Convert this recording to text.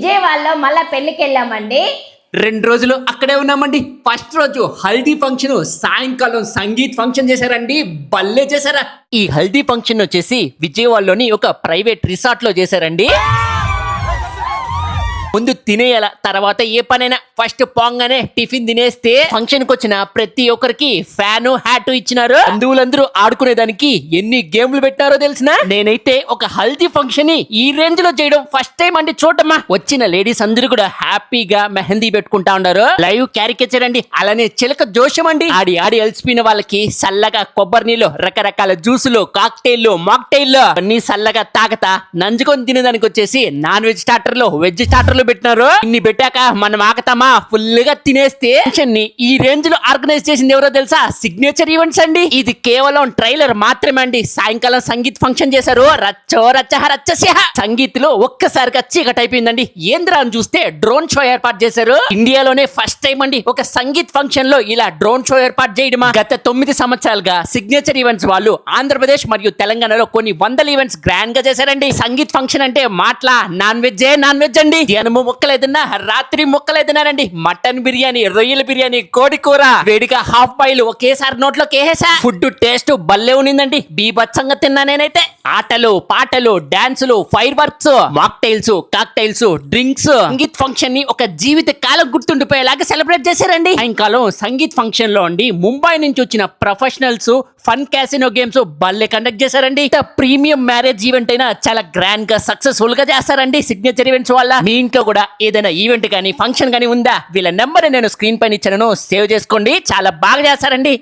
విజయవాడలో మళ్ళా పెళ్లికి వెళ్ళామండి. 2 రోజులు అక్కడే ఉన్నామండి. ఫస్ట్ రోజు హల్దీ ఫంక్షన్, సాయంకాలం సంగీత్ ఫంక్షన్ చేశారండి. భలే చేశారా. ఈ హల్దీ ఫంక్షన్ వచ్చేసి విజయవాడలోని ఒక ప్రైవేట్ రిసార్ట్ లో చేశారండి. ముందు తినేయాల, తర్వాత ఏ పనైనా. ఫస్ట్ పోంగానే టిఫిన్ తినేస్తే ఫంక్షన్ కి వచ్చిన ప్రతి ఒక్కరికి ఫ్యాను హ్యాట్ ఇచ్చినారు. బంధువులందరూ ఆడుకునేదానికి ఎన్ని గేమ్లు పెట్టారో తెలిసిన. నేనైతే ఒక హల్దీ ఫంక్షన్ ని ఈ రేంజ్ లో చేయడం ఫస్ట్ టైం అండి చూడమ్మా. వచ్చిన లేడీస్ అందరూ కూడా హ్యాపీగా మెహందీ పెట్టుకుంటా ఉన్నారు. లైవ్ క్యారికేచర్ అండి. అలానే చిలక జోషం అండి. ఆడి ఆడి అలసిపోయిన వాళ్ళకి చల్లగా కొబ్బరి నీళ్ళు, రకరకాల జ్యూసులు, కాక్టైల్, మాక్టైల్ అన్ని చల్లగా తాగతా నంజుకొని తినేదానికి వచ్చేసి నాన్ వెజ్ స్టార్టర్లు, వెజ్ స్టార్టర్లు పెట్టినారు. ఇన్ని పెట్టాక మనం ఆగతామా? ఫుల్ గా తినేస్తే ఈ రేంజ్ లో ఆర్గనైజ్ చేసింది ఎవరో తెలుసా? సిగ్నేచర్ ఈవెంట్స్ అండి. ఇది కేవలం ట్రైలర్ మాత్రమే అండి. సాయంకాలం సంగీత్ ఫంక్షన్ చేశారు. రచ్చో రచ్చహ రచ్చస్యహ. సంగీత్ లో ఒక్కసారిగా చీకటి అయిపోయిందండి. ఏంద్రా అని చూస్తే డ్రోన్ షో ఏర్పాటు చేశారు. ఇండియాలోనే ఫస్ట్ టైం అండి ఒక సంగీత్ ఫంక్షన్ లో ఇలా డ్రోన్ షో ఏర్పాటు చేయడమా. గత 9 సంవత్సరాలుగా సిగ్నేచర్ ఈవెంట్స్ వాళ్ళు ఆంధ్రప్రదేశ్ మరియు తెలంగాణలో కొన్ని వందల ఈవెంట్స్ గ్రాండ్ గా చేశారండి. సంగీత్ ఫంక్షన్ అంటే మాటలా నాన్ వెజ్ అండి. దినము ముక్కలు తిన్నా, రాత్రి ముక్కలు తిన్నారండి. మటన్ బిర్యానీ, రొయ్యల బిర్యానీ, కోడి కూర, వేడిగా హాఫ్ బాయిల్ ఒకేసారి నోట్లోకి వేసేసా. ఫుడ్ టేస్ట్ భలే ఉన్నిందండి. బీభత్సంగా తిన్నా నేనైతే. ఆటలు, పాటలు, డాన్సులు, fire works, mocktails, cocktails, drinks. Sangeet function ని ఒక జీవిత కాలం గుర్తుండిపోయేలాగా సెలబ్రేట్ చేశారండి. సాయంకాలం సంగీత్ ఫంక్షన్ లో అండి ముంబై నుంచి వచ్చిన ప్రొఫెషనల్స్ ఫన్ క్యాసినో గేమ్స్ భలే కండక్ట్ చేశారండి. ప్రీమియం మ్యారేజ్ ఈవెంట్ అయినా చాలా గ్రాండ్ గా సక్సెస్ఫుల్ గా చేస్తారండి సిగ్నేచర్ ఈవెంట్స్ వల్ల. మీ ఇంట్లో కూడా ఏదైనా ఈవెంట్ కానీ ఫంక్షన్ కానీ ఉందా? వీళ్ళ నెంబర్ నేను స్క్రీన్ పైన ఇచ్చాను, సేవ్ చేసుకోండి. చాలా బాగా చేస్తారండి.